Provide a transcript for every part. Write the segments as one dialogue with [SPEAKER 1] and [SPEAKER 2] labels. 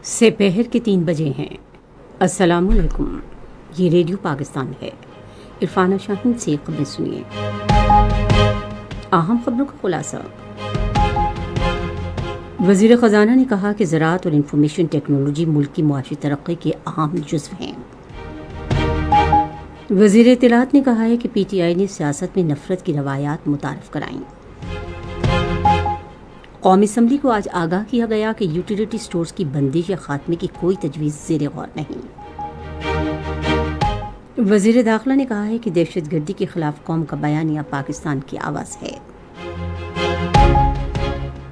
[SPEAKER 1] سے پہر کے 3 بجے ہیں۔ السلام علیکم، یہ ریڈیو پاکستان ہے۔ عرفانہ شاہین سے خبریں سنیے۔ اہم خبروں کا خلاصہ۔ وزیر خزانہ نے کہا کہ زراعت اور انفارمیشن ٹیکنالوجی ملک کی معاشی ترقی کے اہم جزو ہیں۔ وزیر اطلاعات نے کہا ہے کہ پی ٹی آئی نے سیاست میں نفرت کی روایات متعارف کرائیں۔ قومی اسمبلی کو آج آگاہ کیا گیا کہ یوٹیلیٹی سٹورز کی بندش یا خاتمے کی کوئی تجویز زیر غور نہیں۔ وزیر داخلہ نے کہا ہے کہ دہشت گردی کے خلاف قوم کا بیانیہ پاکستان کی آواز ہے۔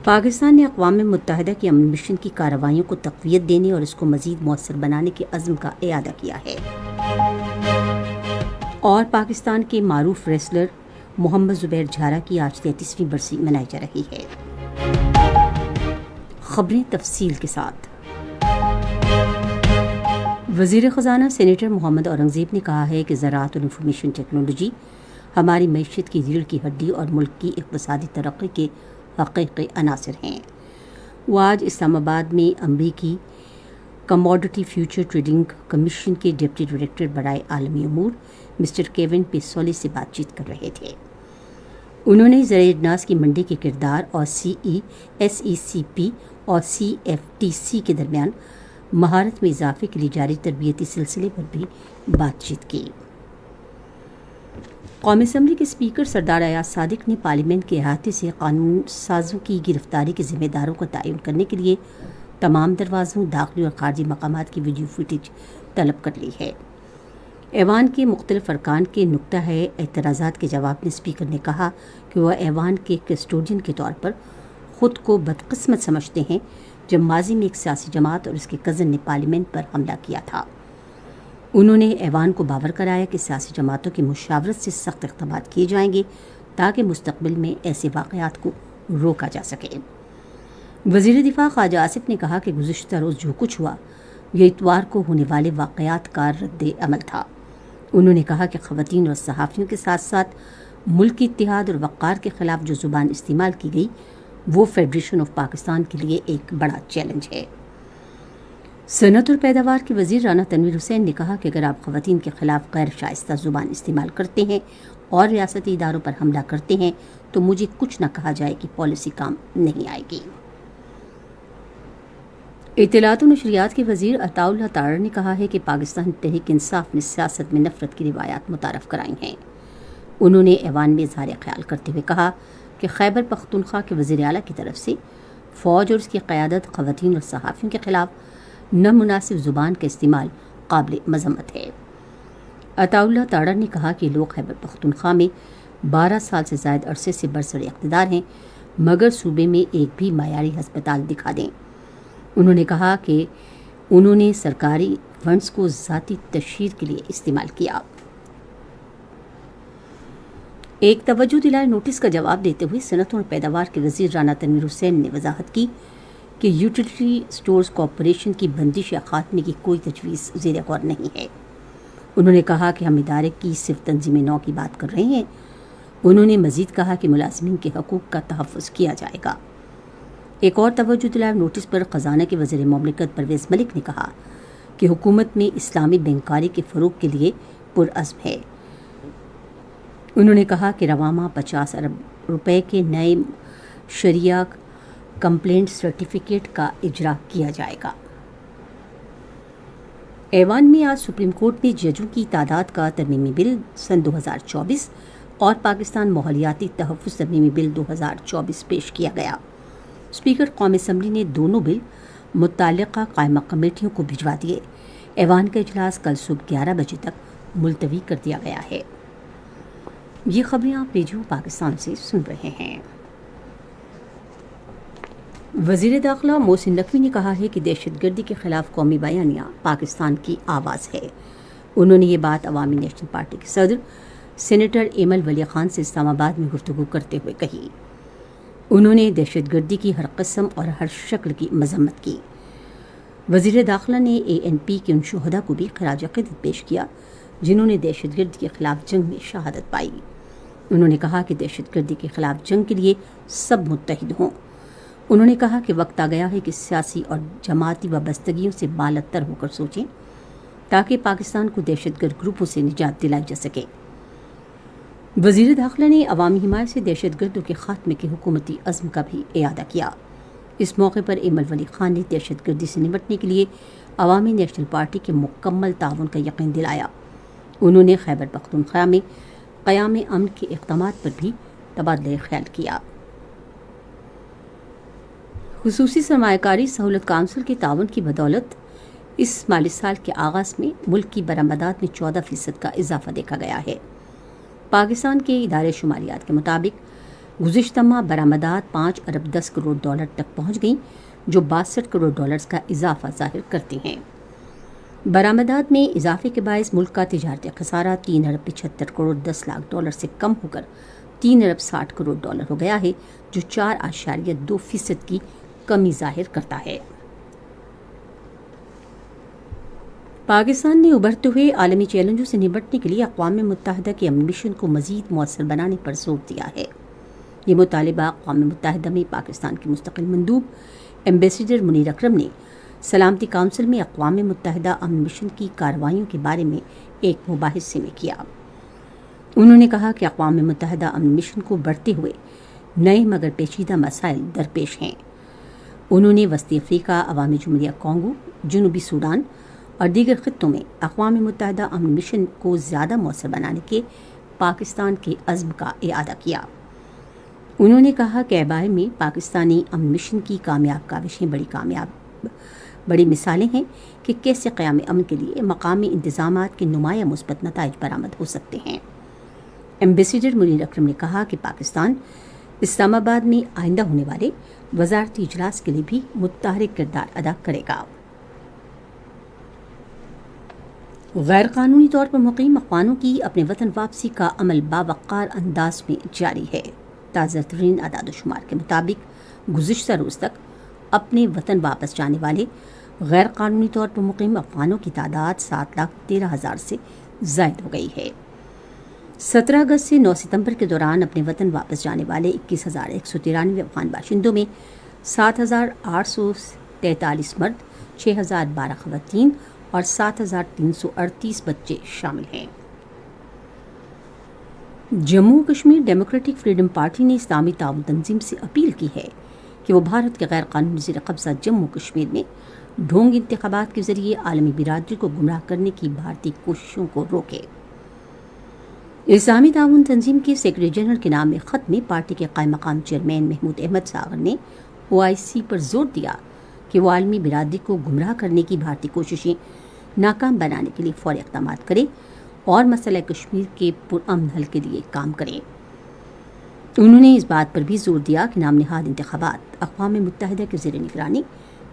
[SPEAKER 1] پاکستان نے اقوام متحدہ کی امن مشن کی کارروائیوں کو تقویت دینے اور اس کو مزید مؤثر بنانے کے عزم کا اعادہ کیا ہے۔ اور پاکستان کے معروف ریسلر محمد زبیر جھارا کی آج 33ویں برسی منائی جا رہی ہے۔ خبریں تفصیل کے ساتھ۔ وزیر خزانہ سینیٹر محمد اورنگزیب نے کہا ہے کہ زراعت اور انفارمیشن ٹیکنالوجی ہماری معیشت کی ریڑھ کی ہڈی اور ملک کی اقتصادی ترقی کے حقیقی عناصر ہیں۔ وہ آج اسلام آباد میں امریکی کموڈٹی فیوچر ٹریڈنگ کمیشن کے ڈپٹی ڈائریکٹر برائے عالمی امور مسٹر کیون پیسولی سے بات چیت کر رہے تھے۔ انہوں نے زرعی اجناس کی منڈی کے کردار اور ایس ای سی پی اور سی ایف ٹی سی کے درمیان مہارت میں اضافے کے لیے جاری تربیتی سلسلے پر بھی بات چیت کی۔ قومی اسمبلی کے اسپیکر سردار ایاز صادق نے پارلیمنٹ کے احاطے سے قانون سازوں کی گرفتاری کے ذمہ داروں کا تعین کرنے کے لیے تمام دروازوں، داخلی اور خارجی مقامات کی ویڈیو فوٹیج طلب کر لی ہے۔ ایوان کے مختلف ارکان کے نقطہ اعتراضات کے جواب میں اسپیکر نے کہا کہ وہ ایوان کے کسٹوڈین کے طور پر خود کو بدقسمت سمجھتے ہیں جب ماضی میں ایک سیاسی جماعت اور اس کے کزن نے پارلیمنٹ پر حملہ کیا تھا۔ انہوں نے ایوان کو باور کرایا کہ سیاسی جماعتوں کی مشاورت سے سخت اقدامات کیے جائیں گے تاکہ مستقبل میں ایسے واقعات کو روکا جا سکے۔ وزیر دفاع خواجہ آصف نے کہا کہ گزشتہ روز جو کچھ ہوا یہ اتوار کو ہونے والے واقعات کا رد عمل تھا۔ انہوں نے کہا کہ خواتین اور صحافیوں کے ساتھ ساتھ ملک کی اتحاد اور وقار کے خلاف جو زبان استعمال کی گئی وہ فیڈریشن آف پاکستان کے لیے ایک بڑا چیلنج ہے۔ صنعت اور پیداوار کے وزیر رانا تنویر حسین نے کہا کہ اگر آپ خواتین کے خلاف غیر شائستہ زبان استعمال کرتے ہیں اور ریاستی اداروں پر حملہ کرتے ہیں تو مجھے کچھ نہ کہا جائے کہ پالیسی کام نہیں آئے گی۔ اطلاعات و نشریات کے وزیر عطاء اللہ تارڑ نے کہا ہے کہ پاکستان تحریک انصاف نے سیاست میں نفرت کی روایات متعارف کرائی ہیں۔ انہوں نے ایوان میں اظہار خیال کرتے ہوئے کہا کہ خیبر پختونخوا کے وزیر اعلیٰ کی طرف سے فوج اور اس کی قیادت خواتین اور صحافیوں کے خلاف نامناسب زبان کا استعمال قابل مذمت ہے۔ عطاء اللہ تارڑ نے کہا کہ لوگ خیبر پختونخوا میں 12 سال سے زائد عرصے سے برسر اقتدار ہیں مگر صوبے میں ایک بھی معیاری ہسپتال دکھا دیں۔ انہوں نے کہا کہ انہوں نے سرکاری فنڈز کو ذاتی تشہیر کے لیے استعمال کیا۔ ایک توجہ دلائے نوٹس کا جواب دیتے ہوئے صنعت اور پیداوار کے وزیر رانا تنویر حسین نے وضاحت کی کہ یوٹیلیٹی سٹورز کارپوریشن کی بندش یا خاتمے کی کوئی تجویز زیر غور نہیں ہے۔ انہوں نے کہا کہ ہم ادارے کی صرف تنظیم نو کی بات کر رہے ہیں۔ انہوں نے مزید کہا کہ ملازمین کے حقوق کا تحفظ کیا جائے گا۔ ایک اور توجہ دلائے نوٹس پر خزانہ کے وزیر مملکت پرویز ملک نے کہا کہ حکومت میں اسلامی بینکاری کے فروغ کے لیے پرعزم ہے۔ انہوں نے کہا کہ رواں ماہ 50 ارب روپے کے نئے شرعیہ کمپلینٹ سرٹیفکیٹ کا اجرا کیا جائے گا۔ ایوان میں آج سپریم کورٹ میں ججوں کی تعداد کا ترمیمی بل سن 2024 اور پاکستان ماحولیاتی تحفظ ترمیمی بل 2024 پیش کیا گیا۔ اسپیکر قومی اسمبلی نے دونوں بل متعلقہ قائمہ کمیٹیوں کو بھجوا دیے۔ ایوان کا اجلاس کل صبح 11 بجے تک ملتوی کر دیا گیا ہے۔ یہ خبریں آپ ریڈیو پاکستان سے سن رہے ہیں۔ وزیر داخلہ محسن نقوی نے کہا ہے کہ دہشت گردی کے خلاف قومی بیانیہ پاکستان کی آواز ہے۔ انہوں نے یہ بات عوامی نیشنل پارٹی کے صدر سینیٹر ایمل ولی خان سے اسلام آباد میں گفتگو کرتے ہوئے کہی۔ انہوں نے دہشت گردی کی ہر قسم اور ہر شکل کی مذمت کی۔ وزیر داخلہ نے اے این پی کے ان شہداء کو بھی خراج عقیدت پیش کیا جنہوں نے دہشت گردی کے خلاف جنگ میں شہادت پائی۔ انہوں نے کہا کہ دہشت گردی کے خلاف جنگ کے لیے سب متحد ہوں۔ انہوں نے کہا کہ وقت آ گیا ہے کہ سیاسی اور جماعتی وابستگیوں سے بالاتر ہو کر سوچیں تاکہ پاکستان کو دہشت گرد گروپوں سے نجات دلائی جا سکے۔ وزیر داخلہ نے عوامی حمایت سے دہشت گردوں کے خاتمے کے حکومتی عزم کا بھی اعادہ کیا۔ اس موقع پر ایمل ولی خان نے دہشت گردی سے نمٹنے کے لیے عوامی نیشنل پارٹی کے مکمل تعاون کا یقین دلایا۔ انہوں نے خیبر پختونخوا میں قیام امن کے اقدامات پر بھی تبادلہ خیال کیا۔ خصوصی سرمایہ کاری سہولت کونسل کے تعاون کی بدولت اس مالی سال کے آغاز میں ملک کی برآمدات میں 14% کا اضافہ دیکھا گیا ہے۔ پاکستان کے ادارے شماریات کے مطابق گزشتہ ماہ برآمدات 5 ارب 10 کروڑ ڈالر تک پہنچ گئیں، جو 62 کروڑ ڈالرز کا اضافہ ظاہر کرتی ہیں۔ برآمدات میں اضافے کے باعث ملک کا تجارتی خسارہ 3 ارب 75 کروڑ 10 لاکھ ڈالر سے کم ہو کر 3 ارب 60 کروڑ ڈالر ہو گیا ہے، جو 4.2% کی کمی ظاہر کرتا ہے۔ پاکستان نے ابھرتے ہوئے عالمی چیلنجوں سے نمٹنے کے لیے اقوام متحدہ کے امن مشن کو مزید مؤثر بنانے پر زور دیا ہے۔ یہ مطالبہ اقوام متحدہ میں پاکستان کے مستقل مندوب ایمبیسیڈر منیر اکرم نے سلامتی کونسل میں اقوام متحدہ امن مشن کی کارروائیوں کے بارے میں ایک مباحثے میں کیا۔ انہوں نے کہا کہ اقوام متحدہ امن مشن کو بڑھتے ہوئے نئے مگر پیچیدہ مسائل درپیش ہیں۔ انہوں نے وسطی افریقہ، عوامی جمہوریہ کانگو، جنوبی سوڈان اور دیگر خطوں میں اقوام متحدہ امن مشن کو زیادہ مؤثر بنانے کے پاکستان کے عزم کا اعادہ کیا۔ انہوں نے کہا کہ ایبائے میں پاکستانی امن مشن کی کامیاب کاوشیں بڑی مثالیں ہیں کہ کیسے قیام امن کے لیے مقامی انتظامات کے نمایاں مثبت نتائج برآمد ہو سکتے ہیں۔ ایمبیسیڈر منیر اکرم نے کہا کہ پاکستان اسلام آباد میں آئندہ ہونے والے وزارتی اجلاس کے لیے بھی متحرک کردار ادا کرے گا۔ غیر قانونی طور پر مقیم افغانوں کی اپنے وطن واپسی کا عمل باوقار انداز میں جاری ہے۔ تازہ ترین اعداد و شمار کے مطابق گزشتہ روز تک اپنے وطن واپس جانے والے غیر قانونی طور پر مقیم افغانوں کی تعداد 7,13,000 سے زائد ہو گئی ہے۔ 17 اگست سے 9 ستمبر کے دوران اپنے وطن واپس جانے والے 21,193 افغان باشندوں میں 7,843 مرد، 6,012 خواتین اور 7,338 بچے شامل ہیں۔ Jammu Kashmir democratic freedom party نے اسلامی تعاون تنظیم سے اپیل کی ہے کہ وہ بھارت کے غیر قانونی زیر قبضہ جموں کشمیر میں ڈھونگ انتخابات کے ذریعے عالمی برادری کو گمراہ کرنے کی بھارتی کوششوں کو روکے۔ اسلامی تعاون تنظیم کے سیکرٹری جنرل کے نام خط میں پارٹی کے قائم مقام چیئرمین محمود احمد ساغر نے OIC پر زور دیا کہ وہ عالمی برادری کو گمراہ کرنے کی بھارتی کوششیں ناکام بنانے کے لیے فوری اقدامات کرے اور مسئلہ کشمیر کے پرامن حل کے لیے کام کرے۔ انہوں نے اس بات پر بھی زور دیا کہ نام نہاد انتخابات اقوام متحدہ کے زیر نگرانی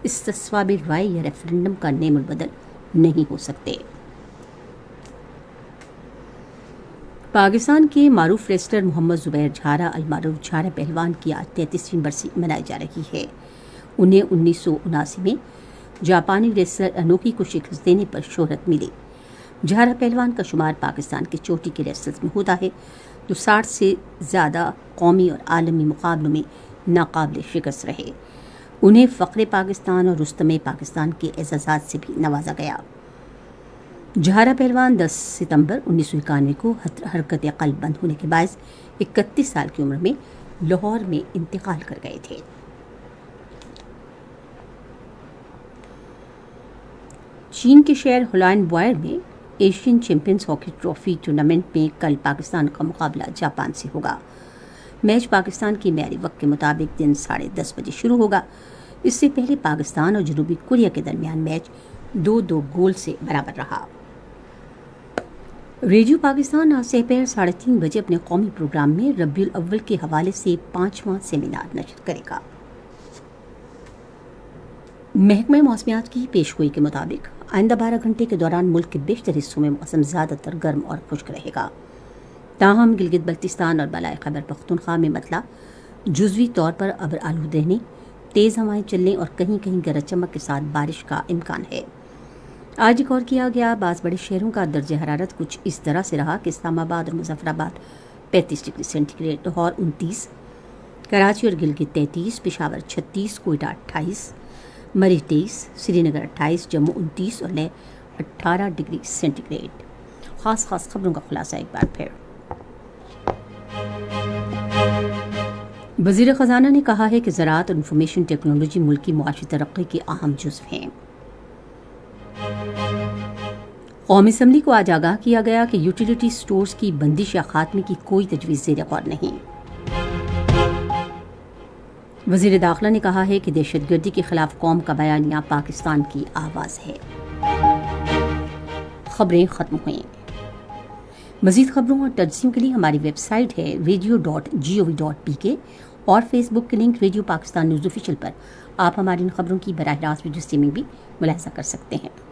[SPEAKER 1] استصواب رائے یا ریفرنڈم کا نیم البدل نہیں ہو سکتے۔ پاکستان کے معروف ریسلر محمد زبیر جھارا المعروف جھارا پہلوان کی آج 33ویں برسی منائی جا رہی ہے۔ انہیں 1979 میں جاپانی ریسلر انوکی کو شکست دینے پر شہرت ملی۔ جھارا پہلوان کا شمار پاکستان کے چوٹی کے ریسلرز میں ہوتا ہے جو 60 سے زیادہ قومی اور عالمی مقابلوں میں ناقابل شکست رہے۔ انہیں فخر پاکستان اور رستم پاکستان کے اعزازات سے بھی نوازا گیا۔ جھارا پہلوان 10 ستمبر 1991 کو حرکت قلب بند ہونے کے باعث 31 سال کی عمر میں لاہور میں انتقال کر گئے تھے۔ چین کے شہر ہولان بوائر میں Asian champions hockey trophy tournament میں کل پاکستان کا مقابلہ جاپان سے ہوگا۔ میچ پاکستان کے معیاری وقت کے مطابق دن 10:30 بجے شروع ہوگا۔ اس سے پہلے پاکستان اور جنوبی کوریا کے درمیان میچ 2-2 گول سے برابر رہا۔ ریڈیو پاکستان آج سپہر 3:30 بجے اپنے قومی پروگرام میں ربیع الاول کے حوالے سے 5واں سیمینار نشر کرے گا۔ محکمہ موسمیات کی پیشگوئی کے مطابق آئندہ 12 گھنٹے کے دوران ملک کے بیشتر حصوں میں موسم زیادہ تر گرم اور خشک رہے گا۔ تاہم گلگت بلتستان اور بالائے خیبر پختونخوا میں مطلع جزوی طور پر ابر آلود رہنے، تیز ہوائیں چلنے اور کہیں کہیں گرج چمک کے ساتھ بارش کا امکان ہے۔ آج ریکارڈ کیا گیا بعض بڑے شہروں کا درجہ حرارت کچھ اس طرح سے رہا کہ اسلام آباد اور Muzaffarabad 35 degree centigrade, Lahore 29، Karachi اور گلگت 33، پشاور 36، کوئٹہ 28، مریخ 23، سری نگر 28، جموں 29 اور لے 18 ڈگری سینٹی گریڈ۔ خاص خبروں کا خلاصہ ایک بار پھر۔ وزیر خزانہ نے کہا ہے کہ زراعت اور انفارمیشن ٹیکنالوجی ملک کی معاشی ترقی کے اہم جزو ہیں۔ قومی اسمبلی کو آج آگاہ کیا گیا کہ یوٹیلیٹی سٹورز کی بندش یا خاتمے کی کوئی تجویز زیر غور نہیں۔ وزیر داخلہ نے کہا ہے کہ دہشت گردی کے خلاف قوم کا بیانیہ پاکستان کی آواز ہے۔ خبریں ختم ہوئیں۔ مزید خبروں اور تجزیوں کے لیے ہماری ویب سائٹ ہے radio.gov.pk اور فیس بک کے link radio Pakistan news official پر آپ ہماری ان خبروں کی براہ راست ویڈیو اسٹریمنگ بھی ملاحظہ کر سکتے ہیں۔